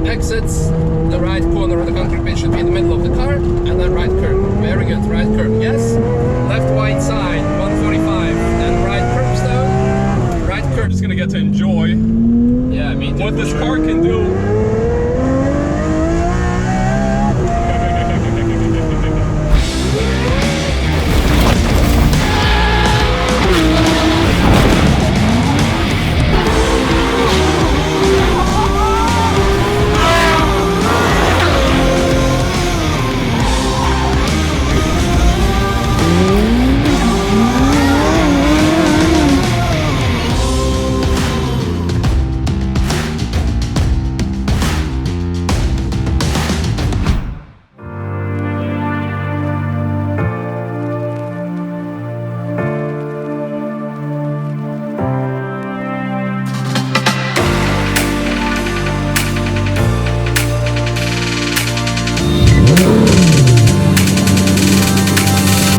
exits, the right corner of the concrete bit should be in the middle of the car, and then right curb. Very good, right curb, yes. Left wide side, 145, and right curbstone. Right curb is gonna get to enjoy what this car can do.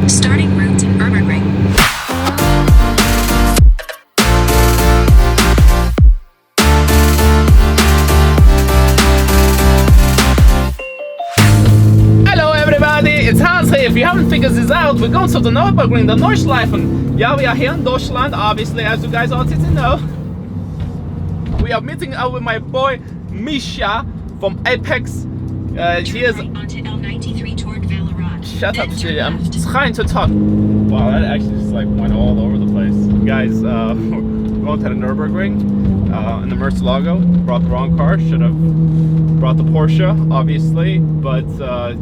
Starting route to Nurburgring. Hello everybody, it's Hans here. If you haven't figured this out, we're going to the Nürburgring, the Nordschleifen. Yeah, we are here in Deutschland, obviously, as you guys already know. We are meeting up with my boy MISHA from Apex. He is... Onto L93 toward Valorant. Shut up, shit. I'm trying to talk. Wow, that actually just like went all over the place. Guys, we're going to the Nürburgring in the MARC logo. Brought the wrong car. Should have brought the Porsche, obviously. But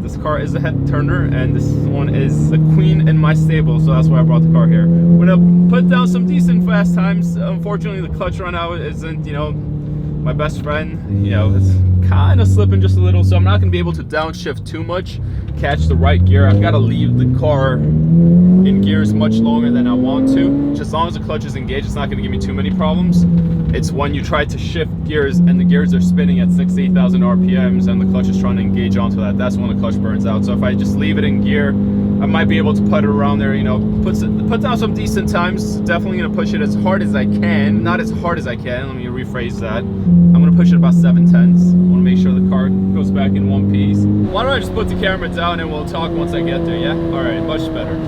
this car is a head turner, and this one is the queen in my stable, so that's why I brought the car here. We're gonna put down some decent fast times. Unfortunately, the clutch run out isn't, you know, my best friend. You know, it's kind of slipping just a little, so I'm not going to be able to downshift too much, catch the right gear. I've got to leave the car in gears much longer than I want to. Just as long as the clutch is engaged, it's not going to give me too many problems. It's when you try to shift gears and the gears are spinning at 8,000 RPMs and the clutch is trying to engage onto that, that's when the clutch burns out. So if I just leave it in gear, I might be able to put it around there, you know, put down some decent times. Definitely gonna push it as hard as I can. Not as hard as I can, let me rephrase that. I'm gonna push it about 7/10. I wanna make sure the car goes back in one piece. Why don't I just put the camera down and we'll talk once I get there, yeah? All right, much better.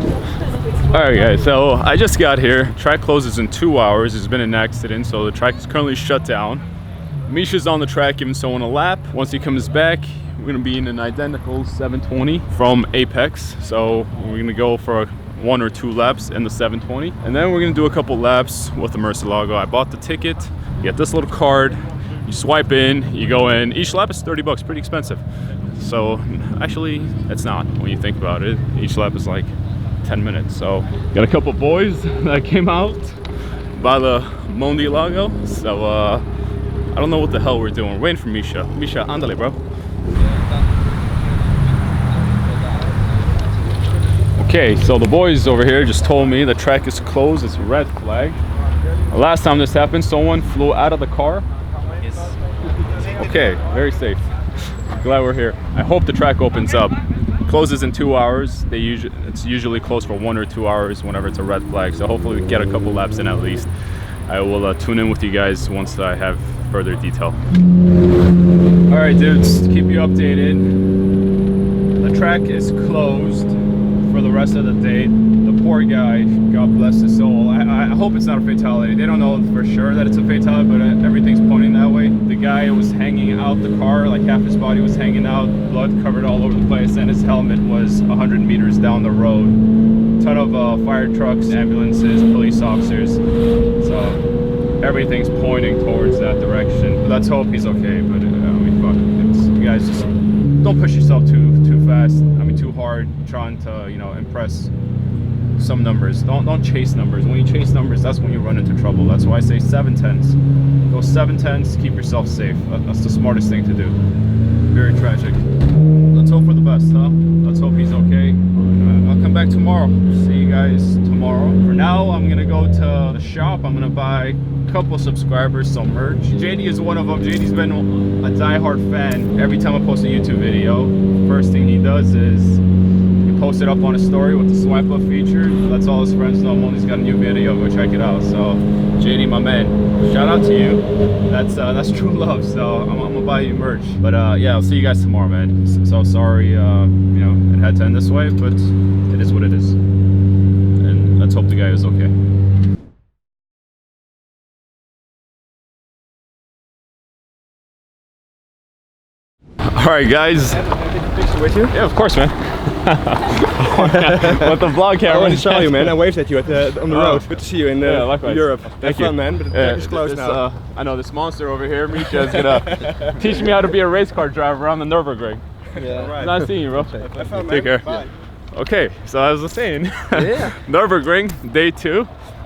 All right guys, so I just got here. Track closes in 2 hours. There's been an accident, so the track is currently shut down. Misha's on the track giving someone a lap. Once he comes back, we're gonna be in an identical 720 from Apex. So we're gonna go for 1 or 2 laps in the 720. And then we're gonna do a couple laps with the Murcielago. I bought the ticket, you get this little card, you swipe in, you go in. Each lap is 30 bucks, pretty expensive. So actually, it's not when you think about it. Each lap is like 10 minutes. So got a couple boys that came out by the Mondi logo. So I don't know what the hell we're doing. We're waiting for Misha. Misha, andale, bro. Okay, so the boys over here just told me the track is closed. It's a red flag. The last time this happened, someone flew out of the car. Okay, very safe. Glad we're here. I hope the track opens up. Closes in 2 hours. It's usually closed for 1 or 2 hours whenever it's a red flag. So hopefully we get a couple laps in at least. I will tune in with you guys once I have further detail. All right, dudes, keep you updated. The track is closed for the rest of the day. The poor guy, God bless his soul. I hope it's not a fatality. They don't know for sure that it's a fatality, but everything's pointing that way. The guy was hanging out the car, like half his body was hanging out, blood covered all over the place, and his helmet was 100 meters down the road. Ton of fire trucks, ambulances, police officers. So everything's pointing towards that direction. Let's hope he's okay, but I mean, fuck. You guys just don't push yourself too fast. I mean, too hard, trying to, you know, impress some numbers. Don't chase numbers. When you chase numbers, that's when you run into trouble. That's why I say 7/10s. Go 7/10s, keep yourself safe. That's the smartest thing to do. Very tragic. Let's hope for the best, huh? Let's hope he's okay. I'll come back tomorrow. See you guys tomorrow. For now, I'm gonna go to the shop. I'm gonna buy a couple subscribers some merch. JD is one of them. JD's been a diehard fan. Every time I post a YouTube video, first thing he does is he posted up on a story with the swipe up feature. Lets all his friends know Mondi's got a new video. Go check it out. So JD, my man, shout out to you. That's true love. So I'm gonna buy you merch. But yeah, I'll see you guys tomorrow, man. So sorry, you know, it had to end this way, but it is what it is. And let's hope the guy is okay. All right, guys. With you? Yeah, of course, man. With the vlog camera. I want to show you, man. I waved at you on the road. Good to see you in likewise. Europe. Thank you. Fun, man. But the track is closed now. I know this monster over here, Misha, is gonna teach me how to be a race car driver around the Nurburgring. Yeah. Right. Nice seeing you, bro. Have fun, man. Take care. Bye. Okay, so as I was saying, Yeah. Nurburgring, day 2.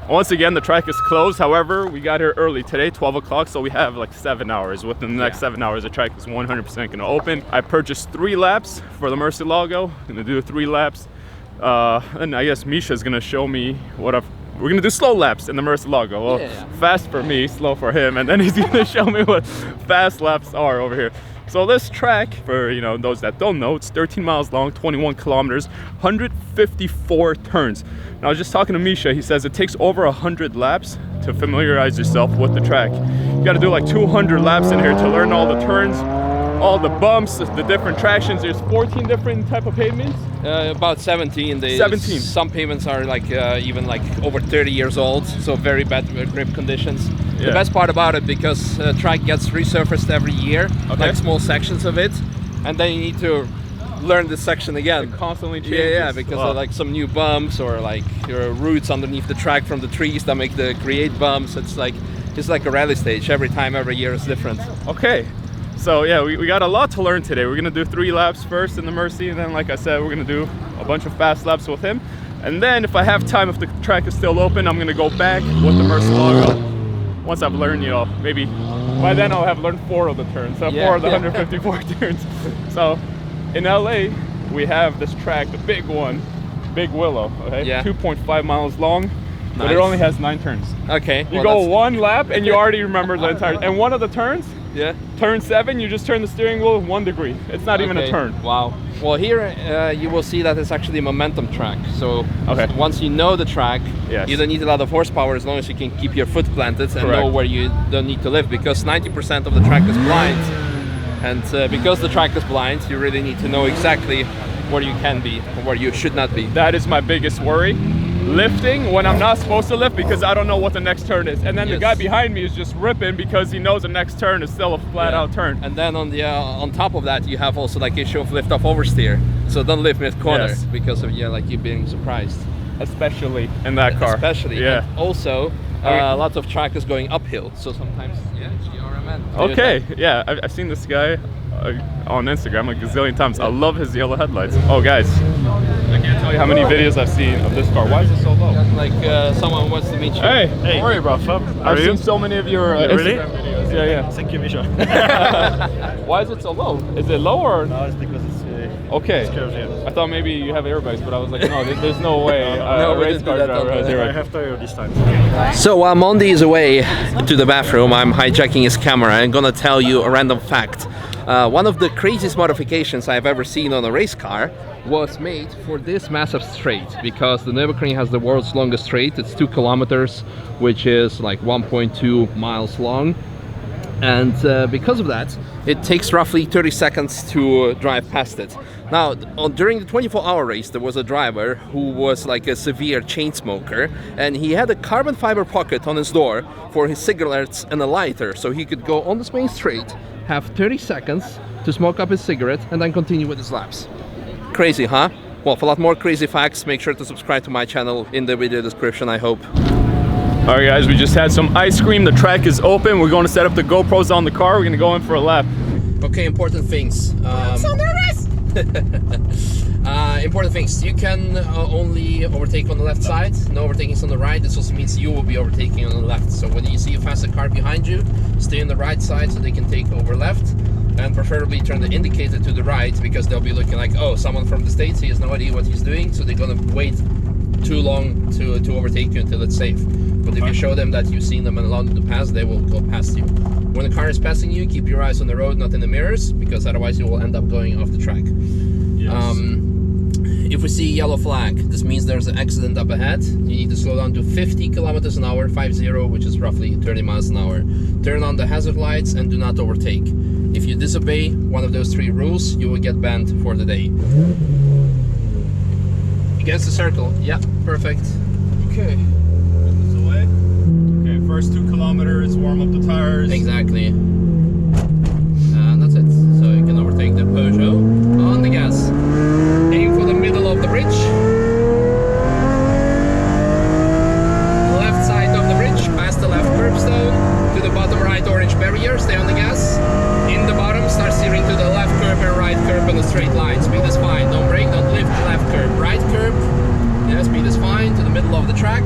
Once again, the track is closed. However, we got here early today, 12 o'clock, so we have like 7 hours. Within the next 7 hours, the track is 100% gonna open. I purchased 3 laps for the Murcielago. Gonna do 3 laps. And I guess Misha is gonna show me we're gonna do slow laps in the Murcielago. Well, Yeah. fast for me, slow for him, and then he's gonna show me what fast laps are over here. So this track, for those that don't know, it's 13 miles long, 21 kilometers, 154 turns. Now I was just talking to Misha. He says it takes over 100 laps to familiarize yourself with the track. You got to do like 200 laps in here to learn all the turns, all the bumps, the different tractions. There's 14 different type of pavements. About 17. 17. Some pavements are like even like over 30 years old, so very bad grip conditions. Yeah. The best part about it, because track gets resurfaced every year, Okay. like small sections of it, and then you need to learn this section again. It constantly changes. Yeah, because of like some new bumps or like your roots underneath the track from the trees that create bumps. It's like a rally stage. Every time, every year is different. Okay. So yeah, we got a lot to learn today. We're gonna do 3 laps first in the Mercy, and then like I said, we're gonna do a bunch of fast laps with him. And then if I have time, if the track is still open, I'm gonna go back with the Murcielago. Once I've learned, maybe by then I'll have learned 4 of the turns. So 4 of the 154 turns. So in LA, we have this track, the big one, Big Willow, okay? Yeah. 2.5 miles long, but it Nice. only has 9 turns. Okay. You go 1 lap and you already remember the entire, and one of the turns, Yeah. turn 7, you just turn the steering wheel 1 degree. It's not even a Okay. turn. Wow. Well, here you will see that it's actually a momentum track. So Okay. once you know the track, Yes. you don't need a lot of horsepower as long as you can keep your foot planted and know Correct. where you don't need to live, because 90% of the track is blind. And because the track is blind, you really need to know exactly where you can be or where you should not be. That is my biggest worry. Lifting when I'm not supposed to lift because I don't know what the next turn is. And then the Yes. guy behind me is just ripping because he knows the next turn is still a flat out turn. And then on top of that, you have also like issue of lift off oversteer. So don't lift mid corner Yes. because of you being surprised. Especially in that car. Especially. Yeah. And also, lots of track is going uphill. So sometimes, GRMN. Okay, yeah, I've seen this guy on Instagram like a gazillion times. I love his yellow headlights. Oh, guys, I can't tell you how many videos I've seen of this car. Why is it so low? Like someone wants to meet you. Hey, Hey. how are you, bro? I've seen so many of your Really? Instagram videos. Yeah. Thank you, Misha. Why is it so low? Is it low or? No, it's because it's Okay. curved here. I thought maybe you have airbags, but I was like, no, there's no way No, a we race didn't do car that driver on has the- I airbags. have to this time. So while Mondi is away to the bathroom, I'm hijacking his camera. I'm gonna tell you a random fact. One of the craziest modifications I've ever seen on a race car was made for this massive straight, because the Nürburgring has the world's longest straight. It's 2 kilometers, which is like 1.2 miles long. And because of that, it takes roughly 30 seconds to drive past it. Now, during the 24-hour race, there was a driver who was like a severe chain smoker, and he had a carbon fiber pocket on his door for his cigarettes and a lighter, so he could go on this main straight, have 30 seconds to smoke up his cigarette, and then continue with his laps. Crazy, huh? Well, for a lot more crazy facts, make sure to subscribe to my channel in the video description, I hope. All right, guys, we just had some ice cream. The track is open. We're going to set up the GoPros on the car. We're going to go in for a lap. Okay, important things. I'm so nervous! Important things. You can only overtake on the left side. No overtakings on the right. This also means you will be overtaking on the left. So when you see a faster car behind you, stay on the right side so they can take over left. And preferably turn the indicator to the right, because they'll be looking like, oh, someone from the States, he has no idea what he's doing. So they're going to wait too long to overtake you until it's safe. But if you show them that you've seen them and allowed them to pass, they will go past you. When the car is passing you, keep your eyes on the road, not in the mirrors, because otherwise you will end up going off the track. Yes. if we see yellow flag, this means there's an accident up ahead. You need to slow down to 50 kilometers an hour, 50, which is roughly 30 miles an hour. Turn on the hazard lights and do not overtake. If you disobey one of those 3 rules, you will get banned for the day. Against the circle. Yeah, perfect. Okay. Put this away. Okay, first 2 kilometers, warm up the tires. Exactly. And that's it. So you can overtake the Peugeot on the gas. Aim for the middle of the bridge. Left side of the bridge, past the left curbstone, to the bottom right orange barrier, stay on the gas. In the bottom, start steering to the left curb and right curb in a straight line. Speed is fine, don't brake, don't lift, left curb, right curb. Yeah, speed is fine, to the middle of the track.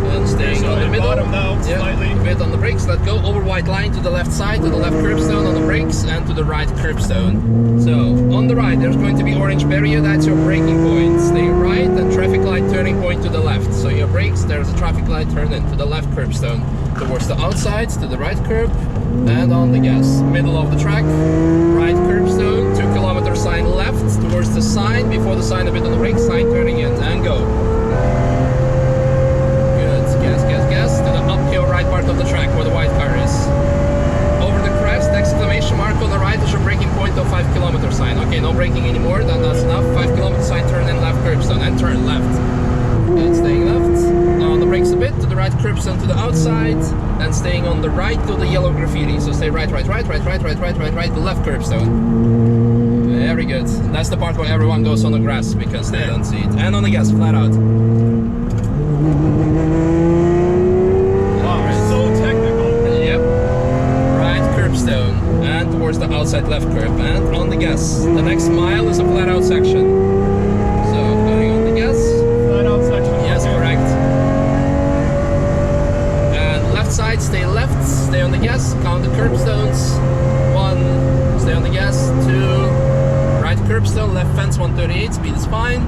And staying on the middle. Bottom now, slightly. A bit on the brakes, let go, over white line to the left side, to the left curbstone on the brakes, and to the right curbstone. So, on the right, there's going to be orange barrier, that's your braking point. Stay right, and traffic light turning point to the left. So your brakes, there's a traffic light, turn in to the left curbstone. Towards the outside, to the right curb, and on the gas. Middle of the track, right curbstone, 2 kilometer sign left, towards the sign, before the sign a bit on the brake, sign turning in, and go. To the uphill right part of the track where the white car is. Over the crest, exclamation mark on the right is your braking point of 5 kilometer sign. Okay, no braking anymore, then that's enough. 5 kilometer sign, turn in left curbstone and turn left. Okay, staying left. Now on the brakes a bit, to the right curbstone to the outside, and staying on the right to the yellow graffiti. So stay right, the left curbstone. Very good. That's the part where everyone goes on the grass because they don't see it. And on the gas, flat out. And towards the outside left curb and on the gas. The next mile is a flat out section. So going on the gas. Flat out section. Yes, okay. Correct. And left side, stay left, stay on the gas, count the curbstones. 1, stay on the gas, 2, right curbstone, left fence 138, speed is fine.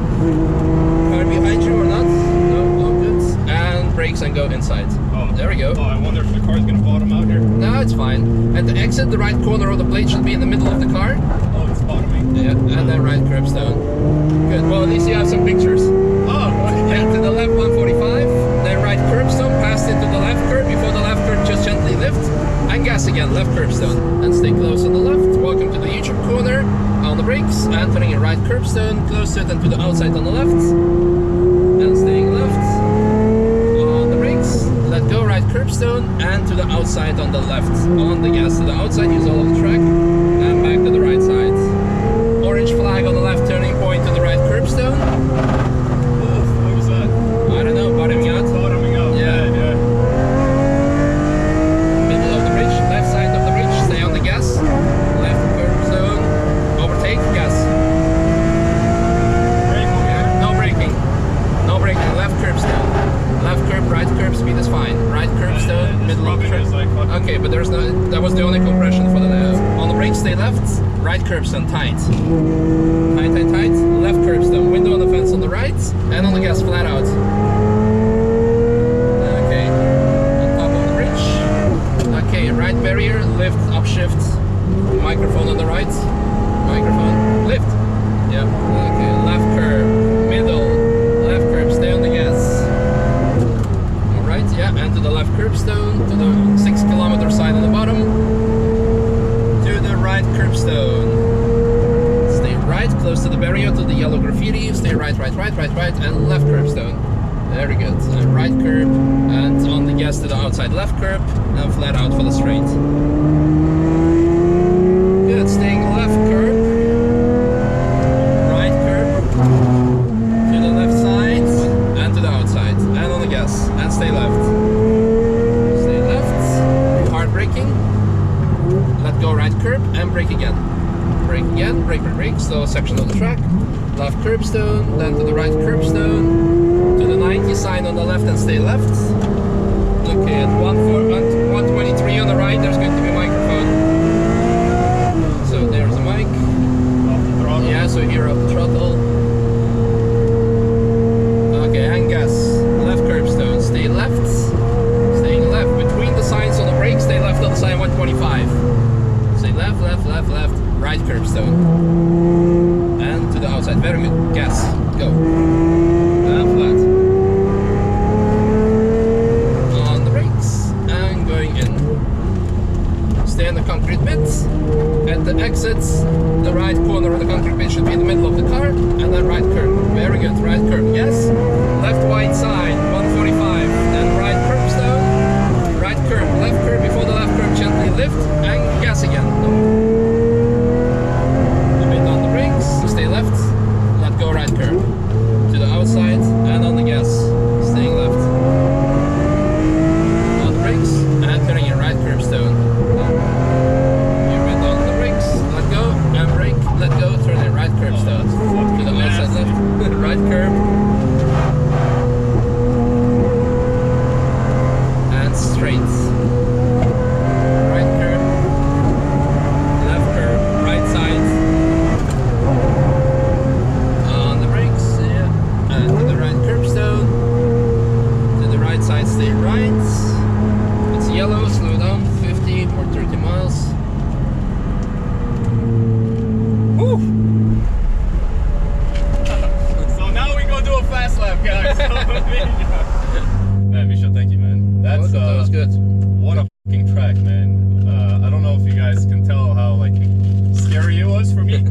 Car behind you or not? No, good. And brakes and go inside. Oh. There we go. Oh, I wonder if the car's gonna bottom out here. No, it's fine. At the exit, the right corner of the plate should be in the middle of the car. Oh, it's bottoming. Yeah, and then right curbstone. Good. Well, at least you have some pictures. Oh, Yeah, to the left 145, then right curbstone, past into the left curb. Before the left curb, just gently lift. And gas again, left curbstone. And stay close on the left. Welcome to the YouTube corner. On the brakes, and turning in right curbstone, close to it and to the outside on the left. And staying left. On the brakes, let go right curbstone, and to the outside on the left. On the gas to the outside, use all of the track. And back to the right side. Orange flag on the left, turning point to the right curbstone. what was that? I don't know, bottoming out. Bottoming out. Yeah. Yeah. Middle of the bridge, left side of the bridge, stay on the gas. Left curbstone, overtake, gas. No braking. No braking, left curbstone. Left curb, right curb, speed is fine. Right curbstone, middle of the track. Okay, but there's no, that was the only compression for the on the brakes, stay left. Right curbstone, tight. Tight. Left curbstone, window on the fence on the right, and on the gas, flat out. Okay, on top of the bridge. Okay, right barrier, lift, upshift. Microphone on the right. Microphone, lift. Yeah, okay, left curb, middle, left curb, stay on the gas. Alright, yeah, and to the left curbstone, to the 6 kilometer sign on the bottom. To the right curbstone. Stay right, close to the barrier, to the yellow graffiti. Stay right, and left curbstone. Very good. And right curb, and on the gas to the outside left curb, and flat out for the straight. Good, staying left curb. Right curb. To the left side, and to the outside. And on the gas, and stay left. Stay left. Hard braking. Let go right curb, and brake again. Brake again, brake, slow section of the track. Left curbstone, then to the right curbstone. To the 90 sign on the left and stay left. Okay, at 123 on the right, there's going to be a microphone. So there's a mic. Off the throttle. Yeah, so here off the throttle. Okay, and gas. Left curbstone, stay left. Staying left. Between the signs on the brake, stay left on the sign 125. Stay left. Right curbstone. And to the outside. outside. Very good. Gas. Go. And flat. On the brakes. And going in. Stay in the concrete bits. At the exits, the right corner of the concrete bit should be in the middle of the car. And then right curb. Very good. Right curb. Yes. Left wide side. 145. And right curb stone. Right curb. Left curb. Before the left curb, gently lift. And gas again. Stay left, let go right curb. To the outside and on the gas, staying left. On the brakes and turning in right curb stone. You're right on the brakes, let go and brake, let go, turn in right curb stone. To the outside left, right curb. And straight. Right curb, left curb, right side. Stay right. It's yellow, slow down, 50 or 30 miles. Woo! So now we go do a fast lap, guys. Man, Misha, thank you, man. That was good. What a fucking track, man. I don't know if you guys can tell how like scary it was for me.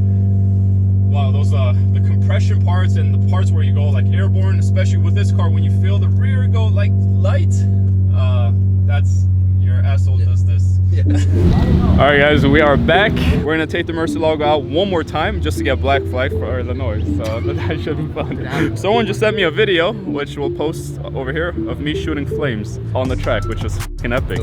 Wow, those the compression parts and the parts where you go like airborne, especially with this car, when you feel the rear go like light, that's your asshole does this. Yeah. All right, guys, we are back. We're gonna take the Murcielago out one more time just to get black flag for Illinois, so that should be fun. Someone just sent me a video, which we'll post over here, of me shooting flames on the track, which was fucking epic.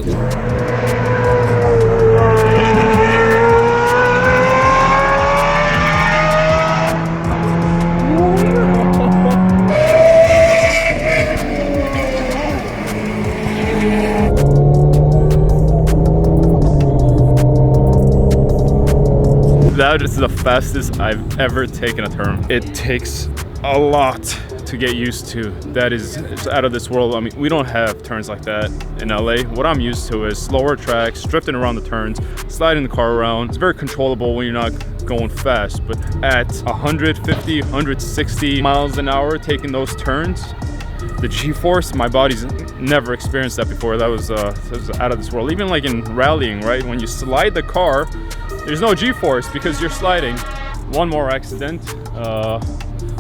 That is the fastest I've ever taken a turn. It takes a lot to get used to. That is, it's out of this world. I mean, we don't have turns like that in LA. What I'm used to is slower tracks, drifting around the turns, sliding the car around. It's very controllable when you're not going fast, but at 150, 160 miles an hour, taking those turns, the G-force, my body's never experienced that before. That was out of this world. Even like in rallying, right? When you slide the car, there's no G-force because you're sliding. One more accident.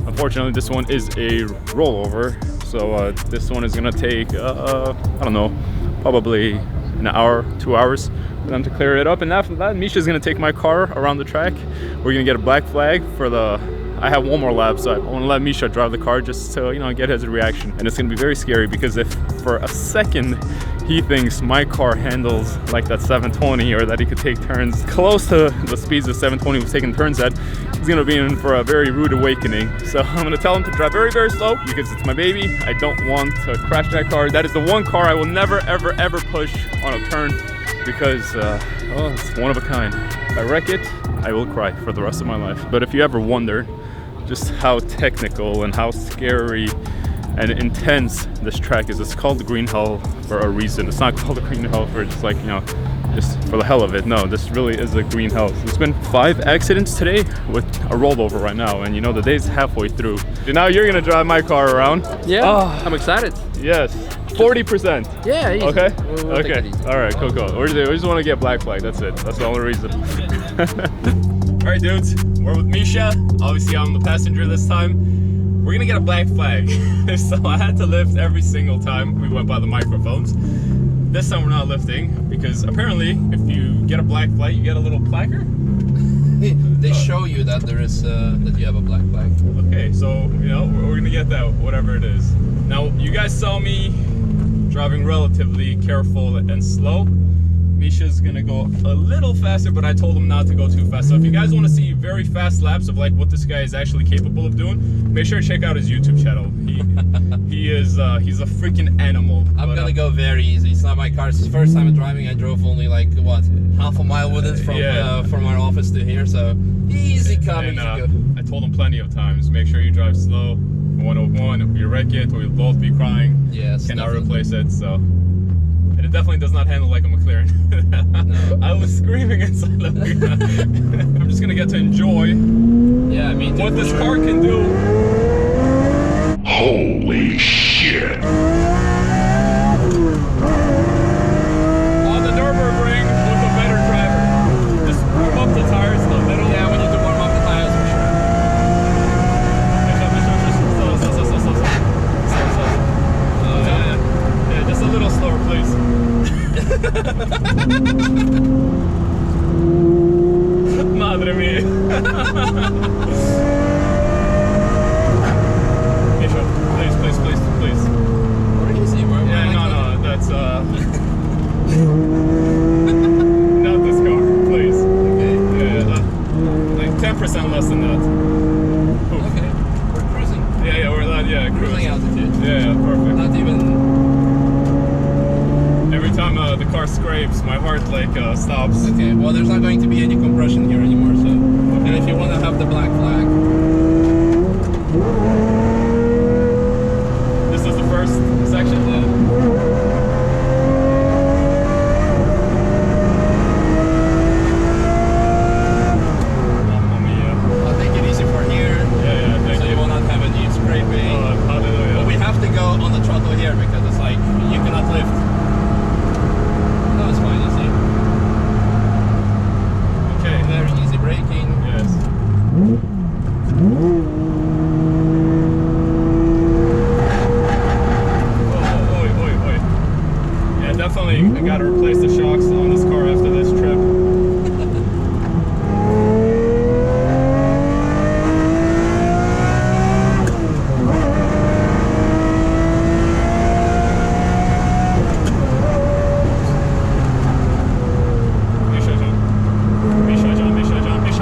Unfortunately, this one is a rollover. So this one is gonna take, I don't know, probably an hour, 2 hours for them to clear it up. And after that, Misha's gonna take my car around the track. We're gonna get a black flag for the, I have one more lap, so I want to let Misha drive the car just to, you know, get his reaction. And it's gonna be very scary because if for a second he thinks my car handles like that 720 or that he could take turns close to the speeds of 720 was taking turns at, he's gonna be in for a very rude awakening. So I'm gonna tell him to drive very, very slow because it's my baby. I don't want to crash that car. That is the one car I will never, ever, ever push on a turn because, oh, it's one of a kind. If I wreck it, I will cry for the rest of my life. But if you ever wondered just how technical and how scary and intense this track is, it's called the Green Hell for a reason. It's not called the Green Hell for just like, you know, just for the hell of it. No, this really is a Green Hell. There's been 5 accidents today with a rollover right now, and you know the day's halfway through. Now you're gonna drive my car around. Yeah, I'm excited. Yes, 40%. Yeah, easy. Okay. We'll take it easy. All right, cool. We just want to get black flag. That's it. That's the only reason. All right, dudes. We're with Misha. Obviously, I'm the passenger this time. We're gonna get a black flag. So I had to lift every single time we went by the microphones. This time we're not lifting because apparently if you get a black flag, you get a little placard. They show you that there is that you have a black flag. Okay, so you know we're gonna get that, whatever it is. Now you guys saw me driving relatively careful and slow. Misha's gonna go a little faster, but I told him not to go too fast. So if you guys want to see very fast laps of like what this guy is actually capable of doing, make sure to check out his YouTube channel. He's a freaking animal. I'm gonna go very easy. It's not my car. It's the first time I'm driving. I drove only like what, half a mile with it from our office to here. So easy come, easy go. I told him plenty of times, make sure you drive slow. 101, if you wreck it, or you'll both be crying. Yes, cannot replace it. So. It definitely does not handle like a McLaren. No. I was screaming inside the wheel. I'm just gonna get to enjoy Yeah, me too. What this car can do. Holy shit. On the Nurburgring with a better driver. Just warm up the tires a little. Yeah, we need to warm up the tires for sure. Yeah, just a little slower, please. Madre mía. Misha, please. We're easy. Yeah, no, that's not this car, please. Okay. Yeah, like 10% less than that. Oof. Okay. We're cruising. Yeah, we're that. Yeah, Cruising altitude. Yeah, perfect. Not even. Every time the car scrapes, my heart like stops. Okay. Well, there's not going to be any compression here anymore. So, and if you want to have the black flag. This is the first section. Mamma mia. I'll take it easy for here. Yeah, thank So you. you will not have any scraping. Hallelujah. But we have to go on the throttle here because it's like you cannot lift. No, it's fine, easy. Okay. Very easy braking. Yes. Oi. Yeah, definitely. I gotta replace the shocks on this car after this trip.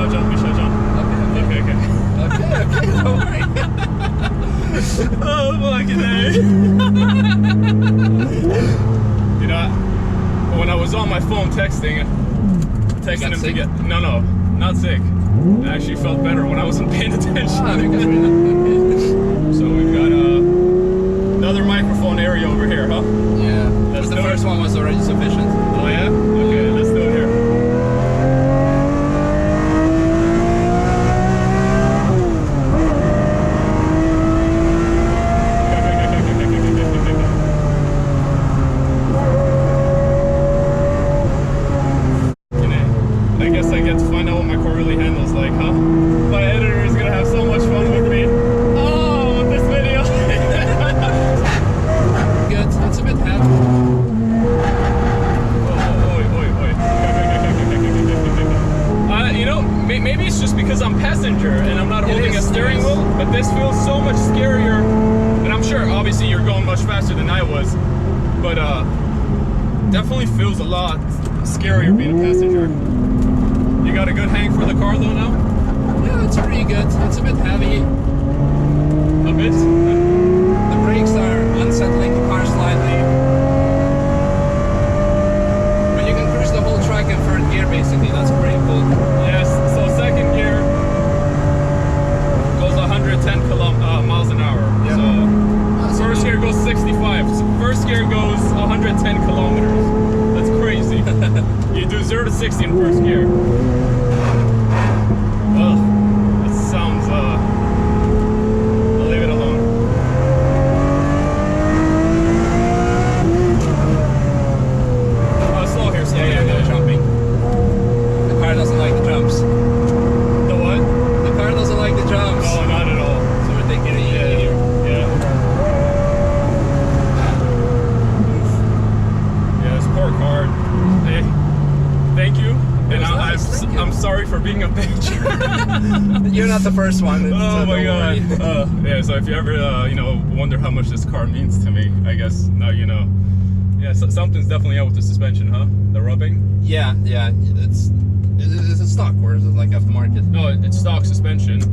Misha John. Okay. Okay, don't worry. Oh, fucking A. You know, when I was on my phone texting him got to sick? get. No, not sick. I actually felt better when I wasn't paying attention. Because we're not. Okay. So we've got another microphone area over here, huh? Yeah. Let's the do first it. one was already sufficient. Oh yeah? Okay, let's do it here. I guess I get to find out what my car really handles like, huh? My editor is gonna have so much fun with me. Oh, with this video. Good. It's a bit heavy. You know, maybe it's just because I'm passenger and I'm not holding a steering wheel, but this feels so much scarier. And I'm sure, obviously, you're going much faster than I was, but definitely feels a lot scarier being a passenger. You got a good hang for the car though now? Yeah, it's pretty good. It's a bit heavy. A bit? The brakes are unsettling the car slightly. But you can cruise the whole track in third gear basically. That's pretty cool. Yes, so second gear goes 110 miles an hour. Yeah. So first gear goes 65. So first gear goes 110 kilometers. That's crazy. You do 0 to 60 in first gear. Well, this sounds, I'll leave it alone. Slow here, slow. Yeah, no jumping. The car doesn't like the jumps. The what? The car doesn't like the jumps. No, not at all. So we're taking it easy here. Yeah. Yeah, this poor car. Hey, thank you. And Nice, thank you. I'm sorry for being a bitch. You're not the first one. Oh my god. Yeah, so if you ever, wonder how much this car means to me, I guess now you know. Yeah, so something's definitely out with the suspension, huh? The rubbing? Yeah. It's a stock or is it like aftermarket? No, it's stock suspension.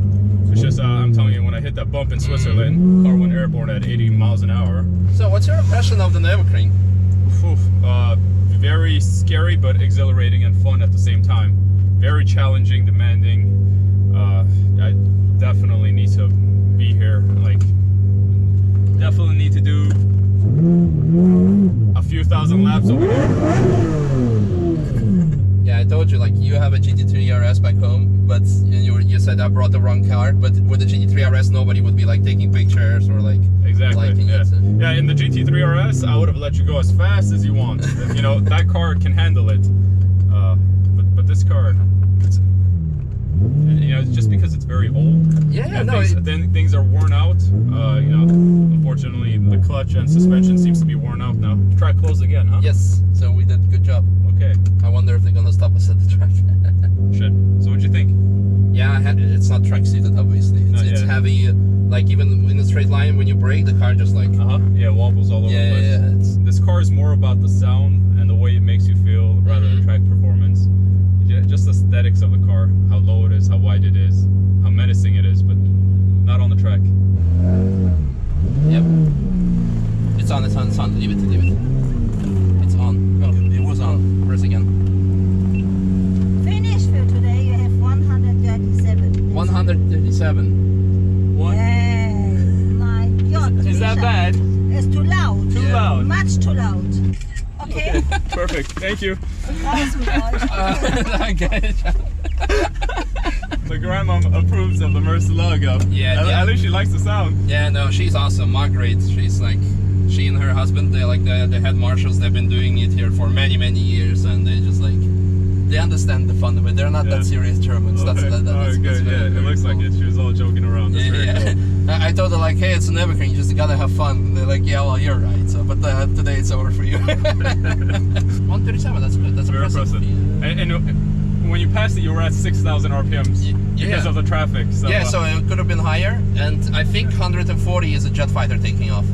It's just, I'm telling you, when I hit that bump in Switzerland, car went airborne at 80 miles an hour. So what's your impression of the Nürburgring? Very scary but exhilarating and fun at the same time. Very challenging, demanding. I definitely need to be here. Like, definitely need to do a few thousand laps over here. Yeah, I told you, like, you have a GT3 RS back home, but you said I brought the wrong car. But with the GT3 RS, nobody would be like taking pictures or like liking yeah. it. Yeah, in the GT3 RS, I would have let you go as fast as you want. You know, that car can handle it. But this car, it's, you know, just because it's very old. Yeah, things are worn out. You know, unfortunately, the clutch and suspension seems to be worn out now. Try close again, huh? Yes. So we did a good job. Okay. I wonder if they're gonna stop us at the track. Shit. So what'd you think? Yeah, it's not track seated, obviously. It's heavy. Like even in a straight line, when you brake, the car just like Yeah, wobbles all over the place. Yeah. This car is more about the sound and the way it makes you feel rather than track performance. Just aesthetics of the car, how low it is, how wide it is, how menacing it is, but not on the track. Yep. It's on. Leave it. It's on. Oh, it was on. Press again. Finish for today, you have 137. 137. What? Yes, my God. Is that bad? It's too loud. Too loud. Much too loud. Okay. Perfect. Thank you. Okay. The grandma approves of the Murcielago. Yeah, At least she likes the sound. Yeah, no, she's awesome. Margaret, she's like, she and her husband, they're like the head marshals. They've been doing it here for many years, and they just like, they understand the fun of it. They're not that serious Germans. Okay. That's good. very, Yeah, it very looks cool. like it. She was all joking around. That's very cool. I told her like, hey, it's a Nürburgring, you just gotta have fun. And they're like, yeah, well, you're right. So, but today it's over for you. 137. That's good. That's Very impressive. impressive. And when you passed it, you were at 6,000 RPMs because of the traffic. So, yeah, so it could have been higher, and I think 140 is a jet fighter taking off.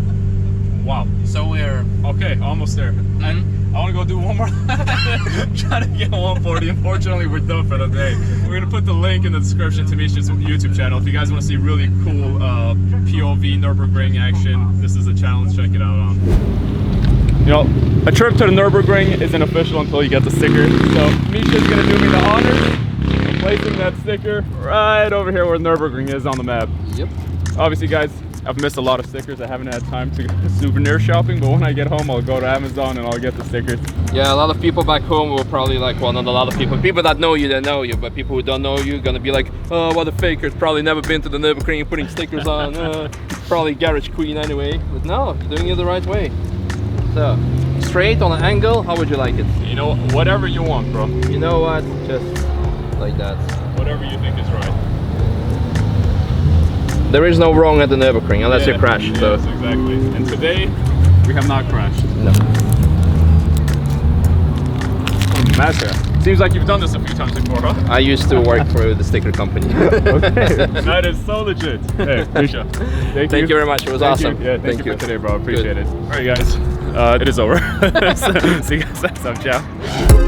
Wow. So we're Okay, almost there. And I want to go do one more. Try to get 140. Unfortunately, we're done for the day. We're gonna put the link in the description to MISHA's YouTube channel. If you guys want to see really cool POV Nürburgring action, this is a challenge. Check it out. You know, a trip to the Nürburgring isn't official until you get the sticker. So MISHA's gonna do me the honors of placing that sticker right over here where Nürburgring is on the map. Yep. Obviously, guys, I've missed a lot of stickers. I haven't had time to go souvenir shopping, but when I get home, I'll go to Amazon and I'll get the stickers. Yeah, a lot of people back home will probably like, well, not a lot of people that know you, they know you, but people who don't know you gonna be like, oh, what a faker, probably never been to the Nürburgring, putting stickers on, probably garage queen anyway. But no, you're doing it the right way. So, straight on an angle, how would you like it? You know, whatever you want, bro. You know what, just like that. Whatever you think is right. There is no wrong at the Nürburgring unless you crash. Yes, So exactly. And today, we have not crashed. no. MISHA. Seems like you've done this a few times before, huh? I used to work for the sticker company. Okay, that is so legit. Hey, MISHA, thank you. Thank you very much. It was Thank awesome. You. Yeah, thank you for today, bro. Appreciate it. All right, guys. It is over. See you guys next time. Ciao.